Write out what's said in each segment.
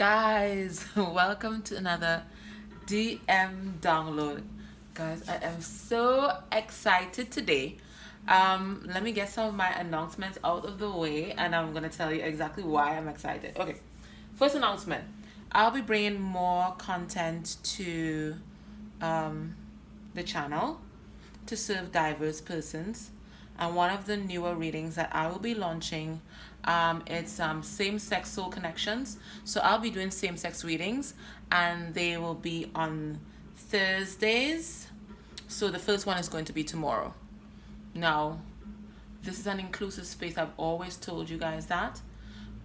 Guys, welcome to another DM download. Guys, I am so excited today. Let me get some of my announcements out of the way and I'm going to tell you exactly why I'm excited. Okay, first announcement. I'll be bringing more content to the channel to serve diverse persons. And one of the newer readings that I will be launching, it's same-sex soul connections. So I'll be doing same-sex readings and they will be on Thursdays. So the first one is going to be tomorrow. Now, this is an inclusive space. I've always told you guys that.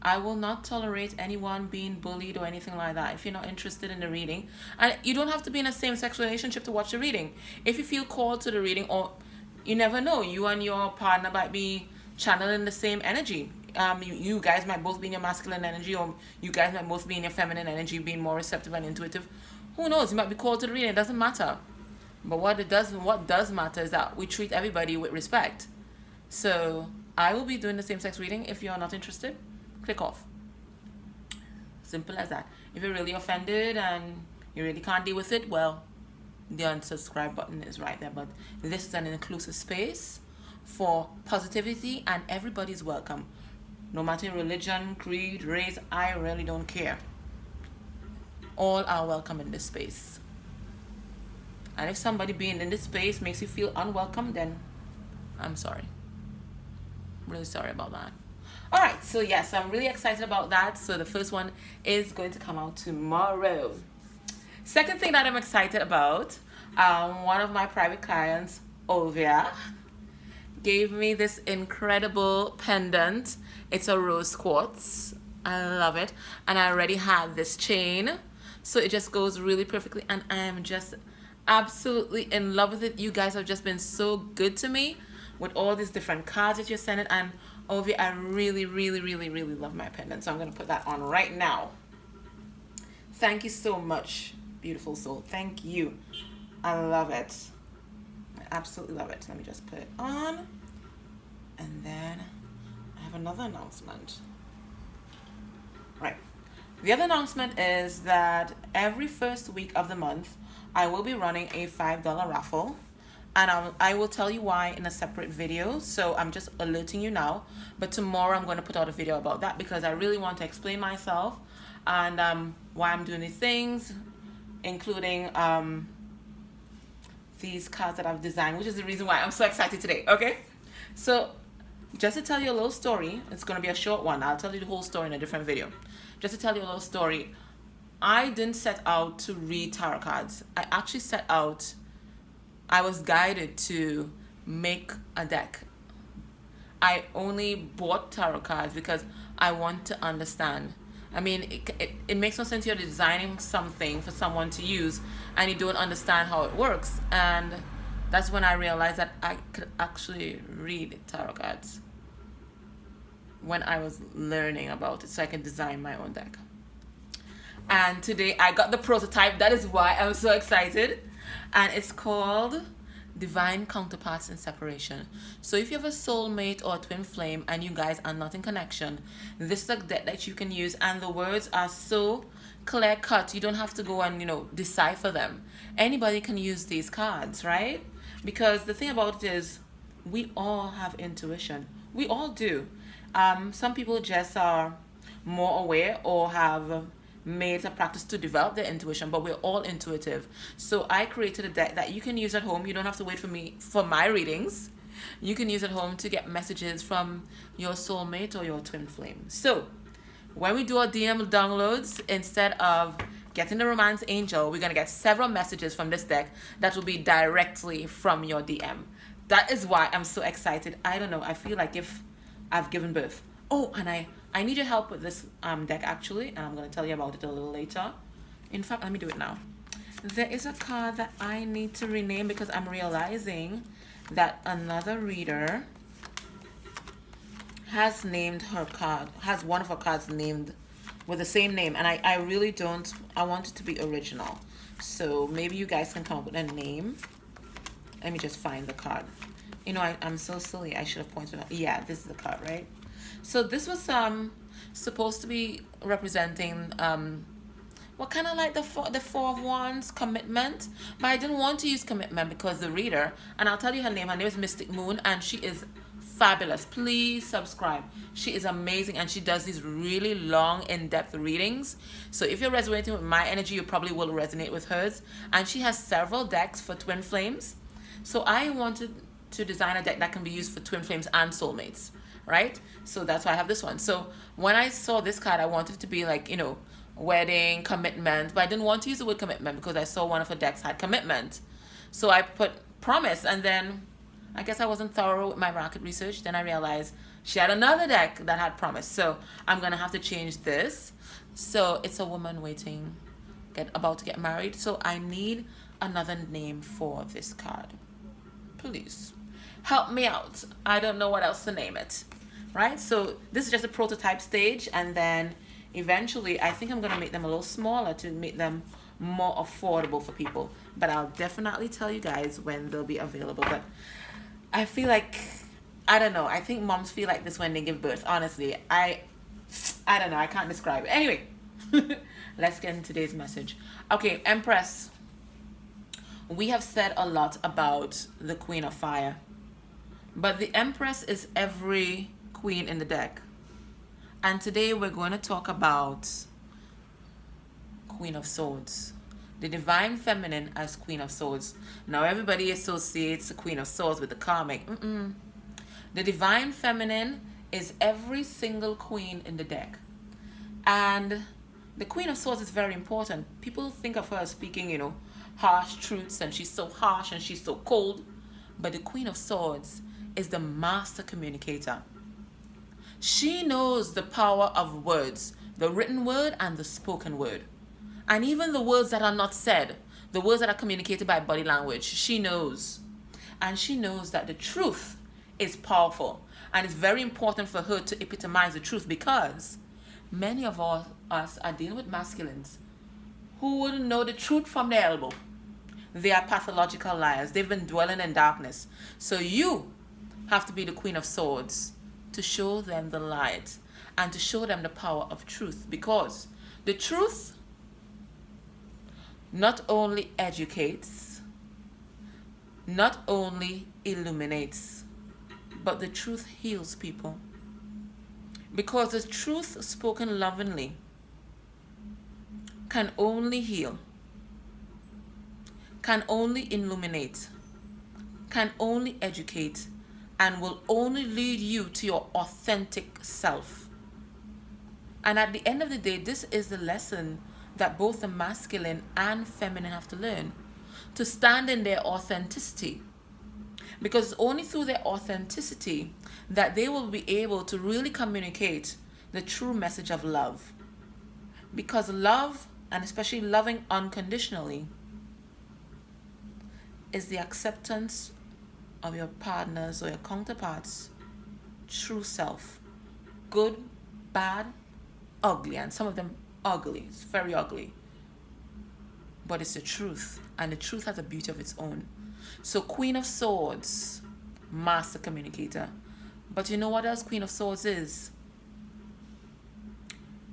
I will not tolerate anyone being bullied or anything like that. If you're not interested in the reading, and you don't have to be in a same-sex relationship to watch the reading. If you feel called to the reading, or you never know, you and your partner might be channeling the same energy. You guys might both be in your masculine energy, or you guys might both be in your feminine energy, being more receptive and intuitive. Who knows? You might be called to the reading. It doesn't matter. But what does matter is that we treat everybody with respect. So I will be doing the same-sex reading. If you're not interested, click off. Simple as that. If you're really offended and you really can't deal with it, well, the unsubscribe button is right there. But this is an inclusive space for positivity and everybody's welcome. No matter religion, creed, race, I really don't care. All are welcome in this space. And if somebody being in this space makes you feel unwelcome, then I'm sorry. Really sorry about that. All right, so yes, I'm really excited about that. So the first one is going to come out tomorrow. Second thing that I'm excited about, one of my private clients, Olvia, gave me this incredible pendant. It's a rose quartz. I love it. And I already had this chain. So it just goes really perfectly. And I am just absolutely in love with it. You guys have just been so good to me with all these different cards that you're sending. And Olvia, I really, really, really, really love my pendant. So I'm going to put that on right now. Thank you so much, beautiful soul. Thank you. I love it. I absolutely love it. Let me just put it on. And then I have another announcement. Right. The other announcement is that every first week of the month, I will be running a $5 raffle. And I will tell you why in a separate video. So I'm just alerting you now. But tomorrow I'm going to put out a video about that because I really want to explain myself and why I'm doing these things, including these cards that I've designed, which is the reason why I'm so excited today. Okay? So just to tell you a little story, it's going to be a short one. I'll tell you the whole story in a different video. Just to tell you a little story, I didn't set out to read tarot cards. I actually I was guided to make a deck. I only bought tarot cards because I want to understand. I mean, it makes no sense you're designing something for someone to use and you don't understand how it works. And that's when I realized that I could actually read tarot cards when I was learning about it, so I can design my own deck. And today I got the prototype. That is why I'm so excited. And it's called Divine Counterparts in Separation. So if you have a soulmate or a twin flame and you guys are not in connection, this is a deck that you can use, and the words are so clear cut. You don't have to go and decipher them. Anybody can use these cards, right? Because the thing about it is we all have intuition. We all do. Some people just are more aware or have made a practice to develop their intuition, but we're all intuitive. So I created a deck that you can use at home. You don't have to wait for my readings. You can use at home to get messages from your soulmate or your twin flame. So when we do our DM downloads, instead of getting the romance angel, we're going to get several messages from this deck that will be directly from your DM. That is why I'm so excited. I don't know. I feel like if I've given birth. Oh, and I need your help with this deck actually, and I'm going to tell you about it a little later. In fact, let me do it now. There is a card that I need to rename because I'm realizing that another reader has named her card, has one of her cards named with the same name, and I really don't, I want it to be original. So maybe you guys can come up with a name. Let me just find the card. I'm so silly. I should have pointed out. Yeah, this is the card, right? So this was supposed to be representing what kind of like the four of wands, commitment. But I didn't want to use commitment because the reader, and I'll tell you her name is Mystic Moon, and she is fabulous. Please subscribe. She is amazing, and she does these really long, in-depth readings. So if you're resonating with my energy, you probably will resonate with hers. And she has several decks for twin flames. So I wanted to design a deck that can be used for twin flames and soulmates, right? So that's why I have this one. So when I saw this card, I wanted it to be like, you know, wedding, commitment, but I didn't want to use the word commitment because I saw one of her decks had commitment. So I put promise, and then I guess I wasn't thorough with my market research. Then I realized she had another deck that had promise. So I'm gonna have to change this. So it's a woman waiting, about to get married. So I need another name for this card. Please help me out. I don't know what else to name it, right? So this is just a prototype stage, and then eventually I think I'm gonna make them a little smaller to make them more affordable for people. But I'll definitely tell you guys when they'll be available. But I feel like, I don't know, I think moms feel like this when they give birth. Honestly, I don't know, I can't describe it. Anyway, let's get into today's message. Okay, Empress. We have said a lot about the Queen of Fire, but the Empress is every queen in the deck. And today we're going to talk about Queen of Swords, the Divine Feminine as Queen of Swords. Now everybody associates the Queen of Swords with the Karmic. The Divine Feminine is every single queen in the deck. And the Queen of Swords is very important. People think of her as speaking, you know, harsh truths, and she's so harsh and she's so cold. But the Queen of Swords is the master communicator. She knows the power of words, the written word and the spoken word. And even the words that are not said, the words that are communicated by body language, she knows. And she knows that the truth is powerful. And it's very important for her to epitomize the truth, because many of us are dealing with masculines who wouldn't know the truth from their elbow. They are pathological liars. They've been dwelling in darkness. So you have to be the Queen of Swords to show them the light and to show them the power of truth, because the truth not only educates, not only illuminates, but the truth heals people. Because the truth spoken lovingly can only heal, can only illuminate, can only educate, and will only lead you to your authentic self. And at the end of the day, this is the lesson that both the masculine and feminine have to learn, to stand in their authenticity. Because it's only through their authenticity that they will be able to really communicate the true message of love. Because love, and especially loving unconditionally, is the acceptance of your partner's or your counterpart's true self. Good, bad, ugly, and some of them ugly. It's very ugly. But it's the truth, and the truth has a beauty of its own. So Queen of Swords, master communicator. But you know what else Queen of Swords is?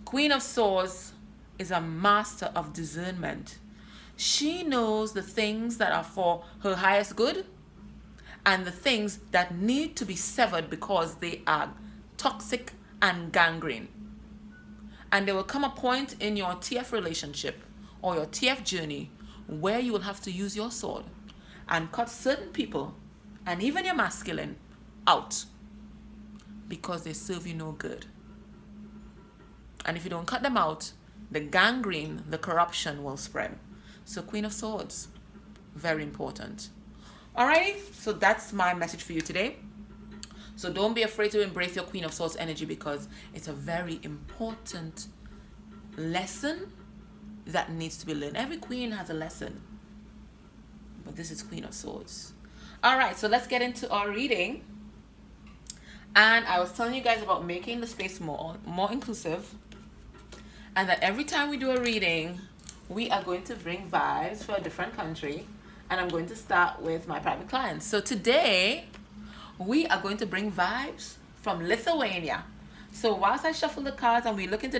Queen of Swords is a master of discernment. She knows the things that are for her highest good and the things that need to be severed because they are toxic and gangrene. And there will come a point in your TF relationship or your TF journey where you will have to use your sword and cut certain people, and even your masculine, out because they serve you no good. And if you don't cut them out, the gangrene, the corruption will spread. So Queen of Swords, very important. Alrighty, so that's my message for you today. So don't be afraid to embrace your Queen of Swords energy, because it's a very important lesson that needs to be learned. Every queen has a lesson, but this is Queen of Swords. Alright, so let's get into our reading. And I was telling you guys about making the space more inclusive, and that every time we do a reading, we are going to bring vibes for a different country. And I'm going to start with my private clients. So today, we are going to bring vibes from Lithuania. So whilst I shuffle the cards and we look into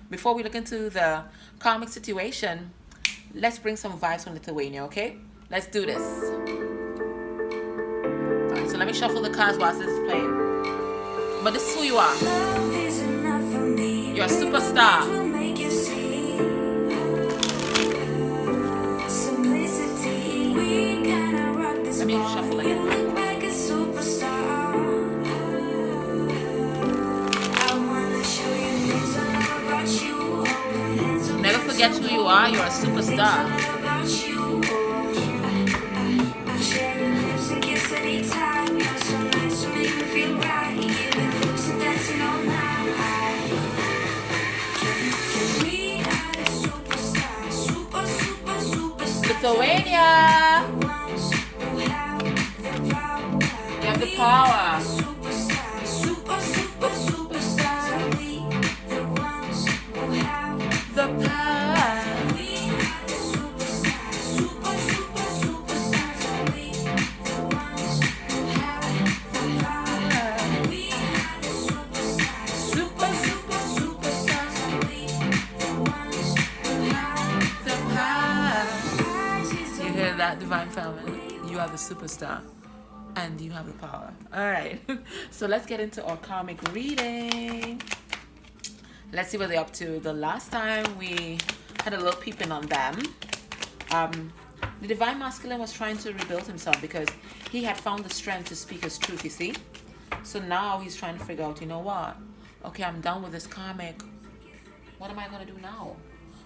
before we look into the karmic situation, let's bring some vibes from Lithuania, okay? Let's do this. Alright, so let me shuffle the cards whilst this is playing. But this is who you are. You're a superstar. Let me shuffle again. Never forget who you are. You're a superstar. Lithuania. You have the power. The power. That divine family, you are the superstar and you have the power. All right, so let's get into our karmic reading. Let's see what they're up to. The last time we had a little peeping on them, the divine masculine was trying to rebuild himself because he had found the strength to speak his truth, you see. So now he's trying to figure out, you know what, okay, I'm done with this karmic. What am I going to do now?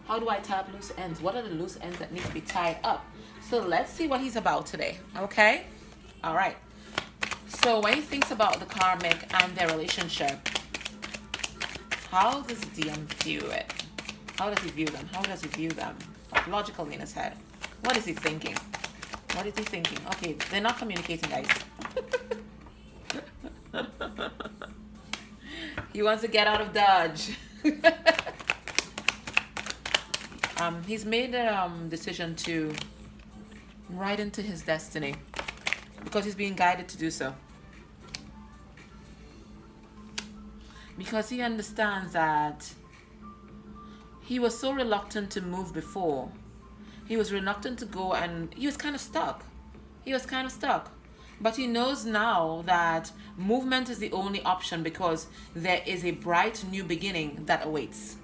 How do I tie up loose ends? What are the loose ends that need to be tied up? So let's see what he's about today, okay? All right. So when he thinks about the karmic and their relationship, how does DM view it? How does he view them? How does he view them? Logically in his head. What is he thinking? What is he thinking? Okay, they're not communicating, guys. He wants to get out of Dodge. He's made a decision to ride into his destiny because he's being guided to do so. Because he understands that he was so reluctant to move before. He was reluctant to go and he was kind of stuck. But he knows now that movement is the only option because there is a bright new beginning that awaits.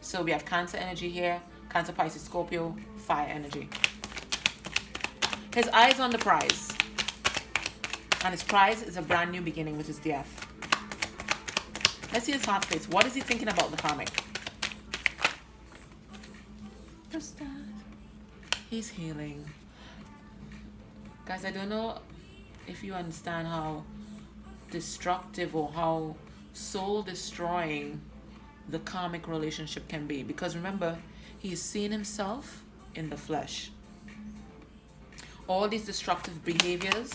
So we have Cancer energy here. Cancer, Pisces, Scorpio, fire energy. His eyes on the prize. And his prize is a brand new beginning, which is death. Let's see his heart space. What is he thinking about the karmic? What's that? He's healing. Guys, I don't know if you understand how destructive or how soul destroying the karmic relationship can be. Because remember, he's seen himself in the flesh. All these destructive behaviors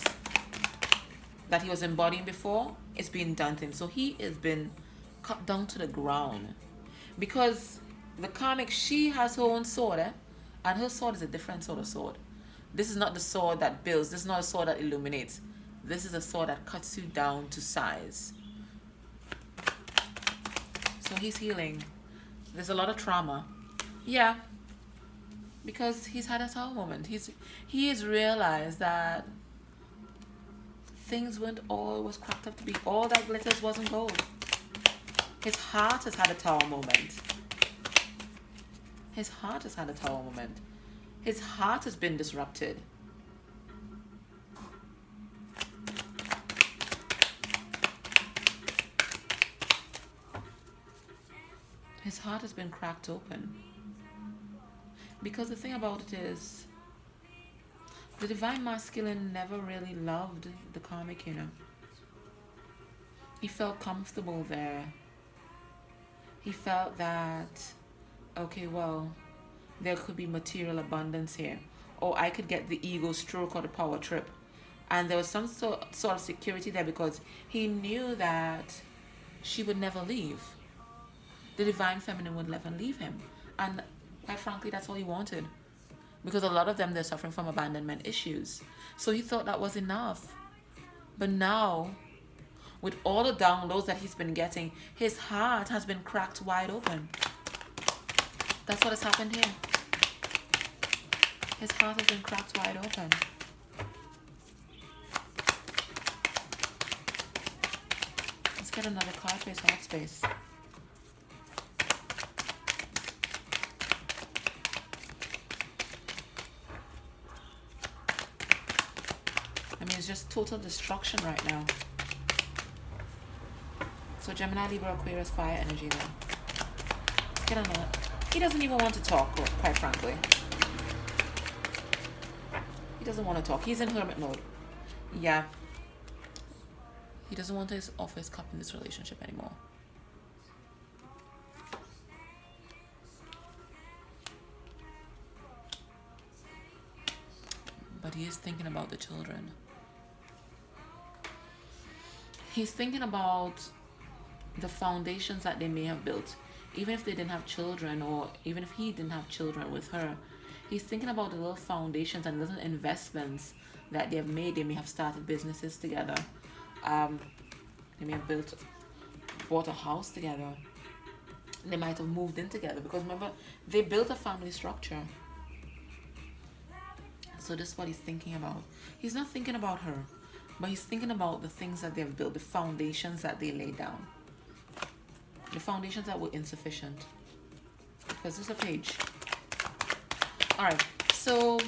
that he was embodying before, it's been done to him. So he has been cut down to the ground. Because the karmic, she has her own sword, and her sword is a different sort of sword. This is not the sword that builds. This is not a sword that illuminates. This is a sword that cuts you down to size. So he's healing. There's a lot of trauma. Yeah. Because he's had a tower moment. He has realized that things weren't all it was cracked up to be. All that glitters wasn't gold. His heart has had a tower moment. His heart has had a tower moment. His heart has been disrupted. His heart has been cracked open. Because the thing about it is, the divine masculine never really loved the karmic, you know. He felt comfortable there. He felt that, okay, well, there could be material abundance here. Or I could get the ego stroke or the power trip. And there was some sort of security there because he knew that she would never leave. The divine feminine would never leave him. And quite frankly, that's all he wanted. Because a lot of them, they're suffering from abandonment issues. So he thought that was enough. But now, with all the downloads that he's been getting, his heart has been cracked wide open. That's what has happened here. His heart has been cracked wide open. Let's get another card for his heart space. I mean, it's just total destruction right now. So Gemini, Libra, Aquarius, fire energy there. Let's get another. He doesn't even want to talk, quite frankly. He doesn't want to talk. He's in hermit mode. Yeah. He doesn't want to offer his cup in this relationship anymore. But he is thinking about the children. He's thinking about the foundations that they may have built. Even if they didn't have children, or even if he didn't have children with her, he's thinking about the little foundations and little investments that they have made. They may have started businesses together. They may have bought a house together. They might have moved in together, because remember, they built a family structure. So this is what he's thinking about. He's not thinking about her, but he's thinking about the things that they've built, the foundations that they laid down. The foundations that were insufficient. Because there's a page. Alright, so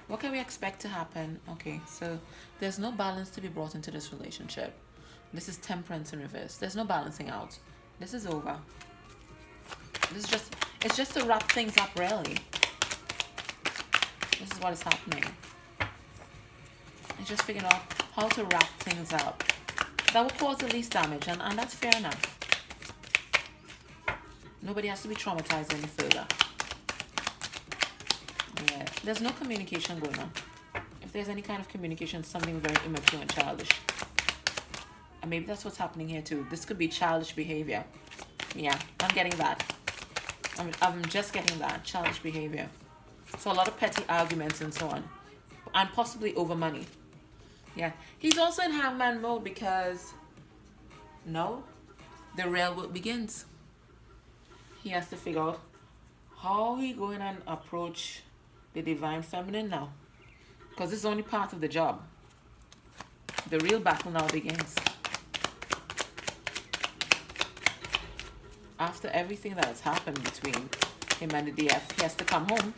what can we expect to happen? Okay, so there's no balance to be brought into this relationship. This is temperance in reverse. There's no balancing out. This is over. This is just, it's just to wrap things up, really. This is what is happening. I just figured out how to wrap things up that will cause the least damage, and that's fair enough. Nobody has to be traumatized any further. Yeah, there's no communication going on. If there's any kind of communication, something very immature and childish. And maybe that's what's happening here too. This could be childish behavior. Yeah, I'm getting that. I'm just getting that. Childish behavior. So a lot of petty arguments and so on. And possibly over money. Yeah. He's also in hangman mode because no, the real work begins. He has to figure out how he going and approach the divine feminine now. Because this is only part of the job. The real battle now begins. After everything that has happened between him and the DF, he has to come home.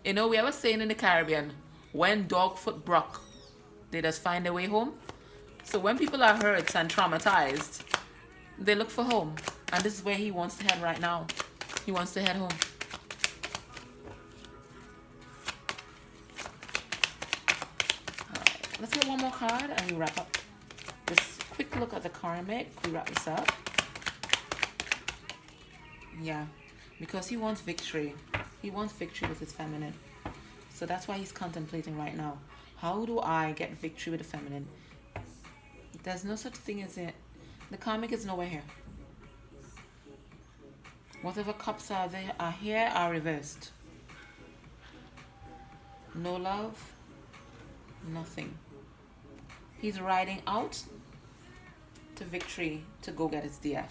You know, we always saying in the Caribbean, when dogfoot broke, they just find their way home. So when people are hurt and traumatized, they look for home. And this is where he wants to head right now. He wants to head home. Alright, let's get one more card and we wrap up. This quick look at the Karmic. We wrap this up. Yeah, because he wants victory. He wants victory with his feminine. So that's why he's contemplating right now. How do I get victory with the feminine? There's no such thing as it. The Karmic is nowhere here. Whatever cups are there are here are reversed. No love, nothing. He's riding out to victory to go get his DF.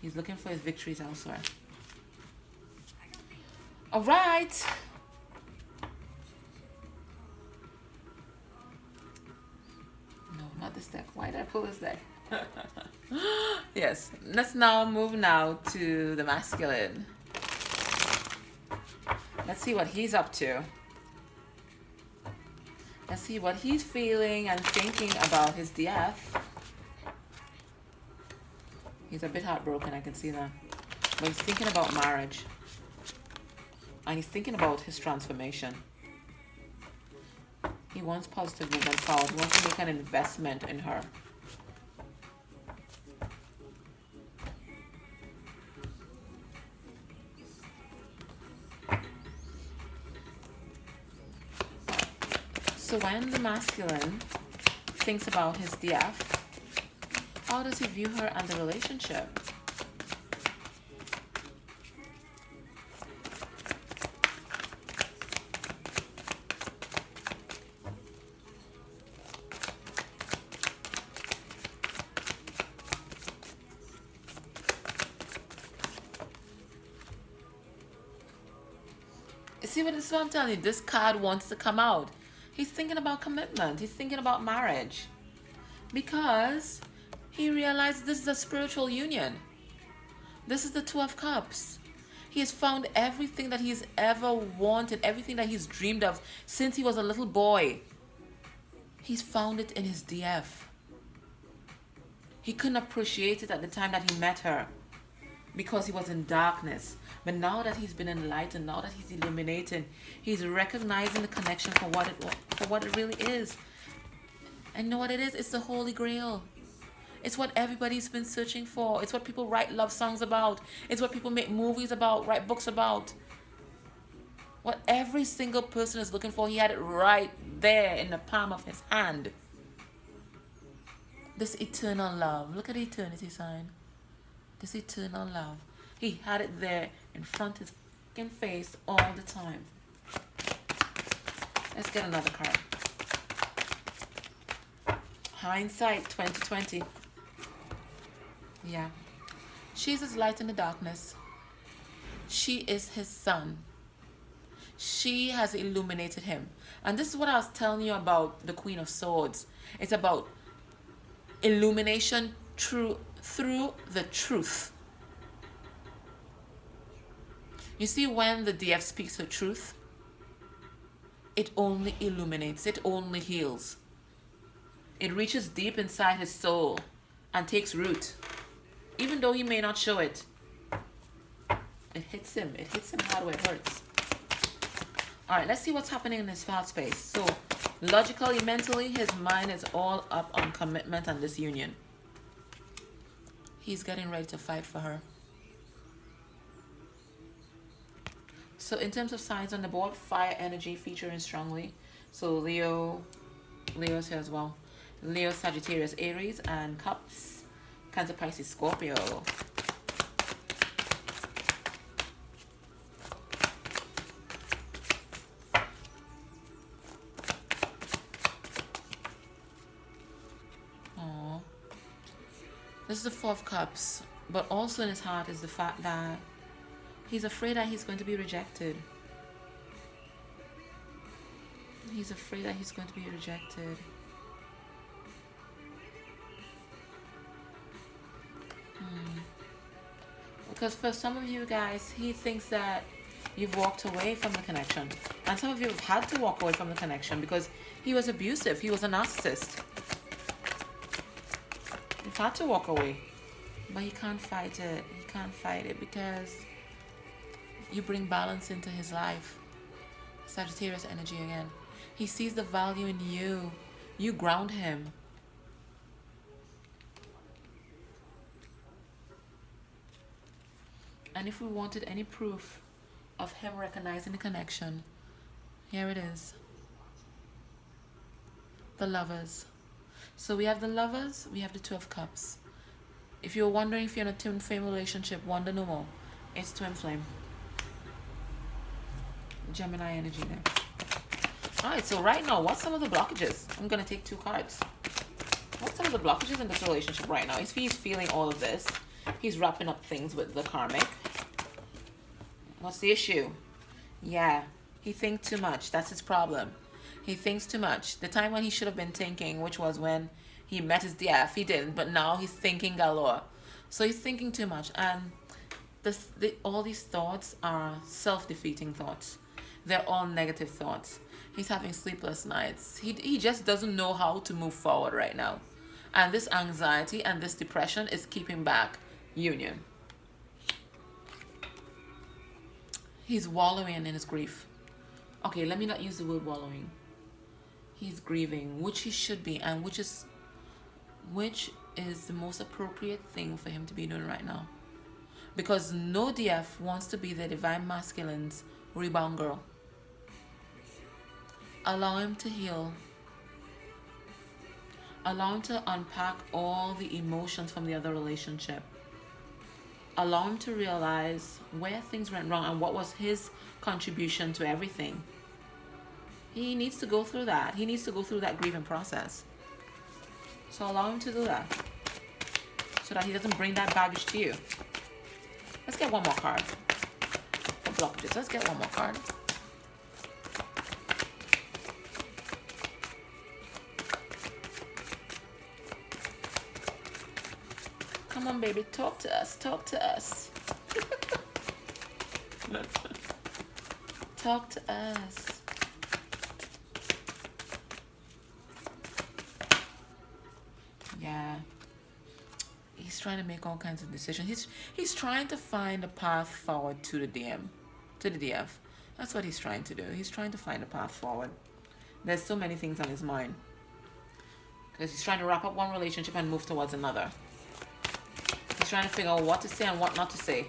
He's looking for his victories elsewhere. All right. No, not this deck. Why did I pull this deck? Yes. Let's now move now to the masculine. Let's see what he's up to. Let's see what he's feeling and thinking about his DF. He's a bit heartbroken, I can see that. But he's thinking about marriage. And he's thinking about his transformation. He wants positive movement forward. He wants to make an investment in her. So when the masculine thinks about his DF, how does he view her and the relationship? see what this is what I'm telling you? This card wants to come out. He's thinking about commitment. He's thinking about marriage. Because he realized this is a spiritual union. This is the Two of Cups. He has found everything that he's ever wanted, everything that he's dreamed of since he was a little boy. He's found it in his DF. He couldn't appreciate it at the time that he met her because he was in darkness. But now that he's been enlightened, now that he's illuminated, he's recognizing the connection for what it really is. And you know what it is? It's the Holy Grail. It's what everybody's been searching for. It's what people write love songs about. It's what people make movies about, write books about. What every single person is looking for, he had it right there in the palm of his hand. This eternal love. Look at the eternity sign. This eternal love. He had it there in front of his fucking face all the time. Let's get another card. Hindsight 2020. Yeah. She's his light in the darkness. She is his sun. She has illuminated him. And this is what I was telling you about the Queen of Swords. It's about illumination through the truth. You see, when the DF speaks the truth, it only illuminates, it only heals. It reaches deep inside his soul and takes root. Even though he may not show it, it hits him. It hits him hard where it hurts. All right, let's see what's happening in his thought space. So, logically, mentally, his mind is all up on commitment and this union. He's getting ready to fight for her. So, in terms of signs on the board, fire energy featuring strongly. So, Leo's here as well. Leo, Sagittarius, Aries, and Cups. Cancer, Pisces, Scorpio. Aww. This is the Four of Cups. But also in his heart is the fact that he's afraid that he's going to be rejected. He's afraid that he's going to be rejected. Because for some of you guys, he thinks that you've walked away from the connection. And some of you have had to walk away from the connection because he was abusive. He was a narcissist. You've had to walk away. But he can't fight it. He can't fight it because you bring balance into his life. Sagittarius energy again. He sees the value in you. You ground him. And if we wanted any proof of him recognizing the connection, here it is. The Lovers. So we have the Lovers, we have the Two of Cups. If you're wondering if you're in a twin flame relationship, wonder no more. It's twin flame. Gemini energy there. Alright, so right now, what's some of the blockages? I'm going to take two cards. What's some of the blockages in this relationship right now? If he's feeling all of this, he's wrapping up things with the Karmic. What's the issue? Yeah, he thinks too much. That's his problem. He thinks too much. The time when he should have been thinking, which was when he met his DF, he didn't. But now he's thinking galore. So he's thinking too much. And all these thoughts are self-defeating thoughts. They're all negative thoughts. He's having sleepless nights. He just doesn't know how to move forward right now. And this anxiety and this depression is keeping back union. He's wallowing in his grief. Okay, let me not use the word wallowing. He's grieving, which he should be, and which is the most appropriate thing for him to be doing right now. Because no DF wants to be the divine masculine's rebound girl. Allow him to heal. Allow him to unpack all the emotions from the other relationship. Allow him to realize where things went wrong and what was his contribution to everything. He needs to go through that. He needs to go through that grieving process. So allow him to do that. So that he doesn't bring that baggage to you. Let's get one more card. For blockages. Let's get one more card. Come on, baby, talk to us. Talk to us. Talk to us. Yeah. He's trying to make all kinds of decisions. He's trying to find a path forward to the DF. That's what he's trying to do. He's trying to find a path forward. There's so many things on his mind. Because he's trying to wrap up one relationship and move towards another. He's trying to figure out what to say and what not to say.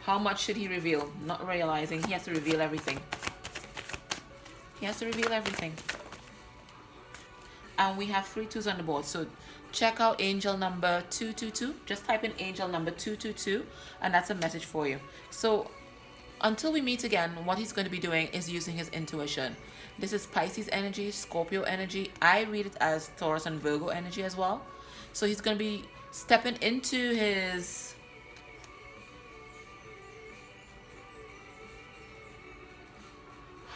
How much should he reveal? Not realizing he has to reveal everything. He has to reveal everything. And we have 3 2s on the board. So check out angel number 222. Just type in angel number 222 and that's a message for you. So until we meet again, what he's going to be doing is using his intuition. This is Pisces energy, Scorpio energy. I read it as Taurus and Virgo energy as well. So he's going to be stepping into his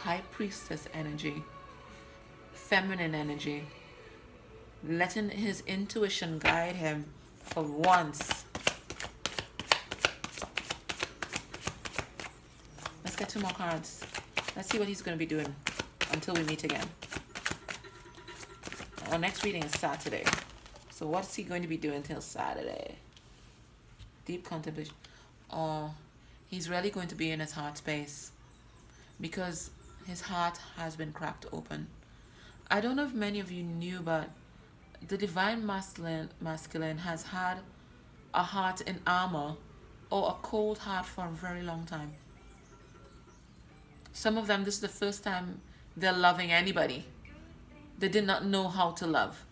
High Priestess energy, feminine energy, letting his intuition guide him for once. Let's get 2 more cards. Let's see what he's going to be doing until we meet again. Our next reading is Saturday. So what's he going to be doing till Saturday? Deep contemplation. Oh, he's really going to be in his heart space because his heart has been cracked open. I don't know if many of you knew, but the divine masculine has had a heart in armor or a cold heart for a very long time. Some of them, this is the first time they're loving anybody. They did not know how to love.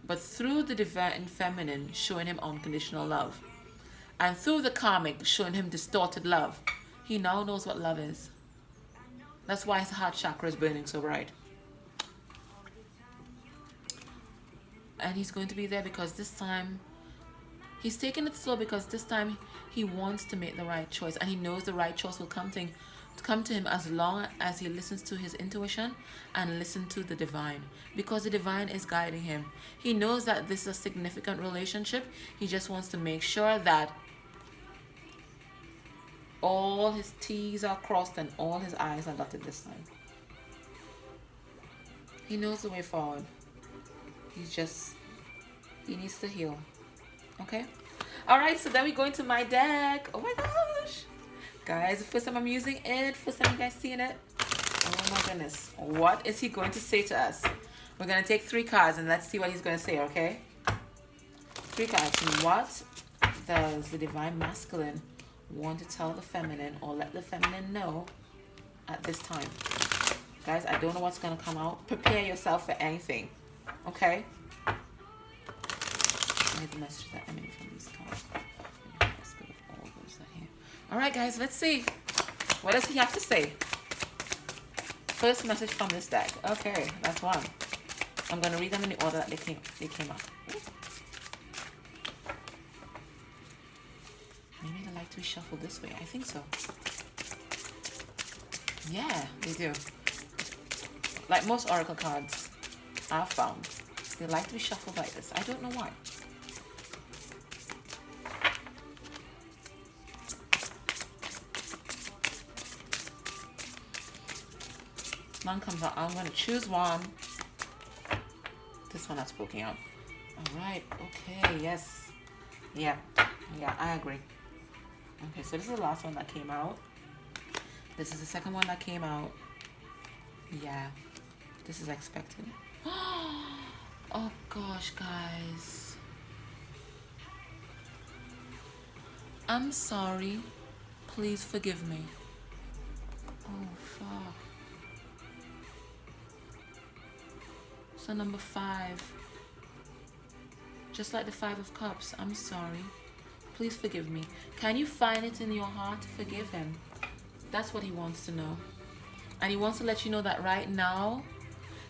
But through the divine feminine showing him unconditional love, and through the karmic showing him distorted love, he now knows what love is. That's why his heart chakra is burning so bright. And he's going to be there because this time he's taking it slow, because this time he wants to make the right choice, and he knows the right choice will come to him as long as he listens to his intuition and listen to the divine, because the divine is guiding him. He knows that this is a significant relationship. He just wants to make sure that all his T's are crossed and all his I's are dotted this time. He knows the way forward. He needs to heal. Okay? Alright, so then we go into my deck. Oh my gosh. Guys, the first time I'm using it. First time you guys seeing it. Oh my goodness. What is he going to say to us? We're going to take 3 cards and let's see what he's going to say, okay? 3 cards. What does the divine masculine want to tell the feminine or let the feminine know at this time? Guys, I don't know what's going to come out. Prepare yourself for anything. Okay? The message that I'm in from these cards. Alright guys, let's see. What does he have to say? First message from this deck. Okay, that's one. I'm going to read them in the order that they came up. Maybe they like to be shuffled this way. I think so. Yeah, they do. Like most oracle cards I've found, they like to be shuffled like this. I don't know why. One comes out. I'm going to choose one. This one that's poking out. All right. Okay. Yes. Yeah. Yeah, I agree. Okay, so this is the last one that came out. This is the second one that came out. Yeah. This is expected. Oh gosh, guys. I'm sorry. Please forgive me. Oh, fuck. So number 5. Just like the 5 of Cups. I'm sorry. Please forgive me. Can you find it in your heart to forgive him? That's what he wants to know. And he wants to let you know that right now,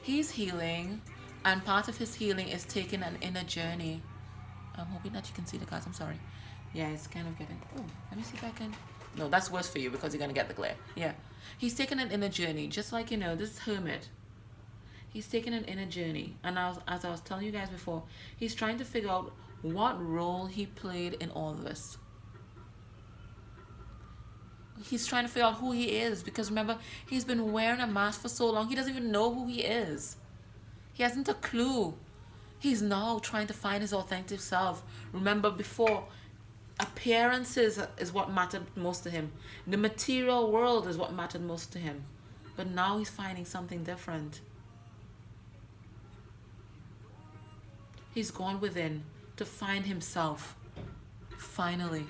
he's healing. And part of his healing is taking an inner journey. I'm hoping that you can see the cards. I'm sorry. Yeah, it's kind of getting... Oh, let me see if I can... No, that's worse for you because you're going to get the glare. Yeah. He's taking an inner journey. Just like, you know, this hermit. He's taking an inner journey. And as I was telling you guys before, he's trying to figure out what role he played in all this. He's trying to figure out who he is, because remember, he's been wearing a mask for so long, he doesn't even know who he is. He hasn't a clue. He's now trying to find his authentic self. Remember, before, appearances is what mattered most to him. The material world is what mattered most to him. But now he's finding something different. He's gone within to find himself, finally.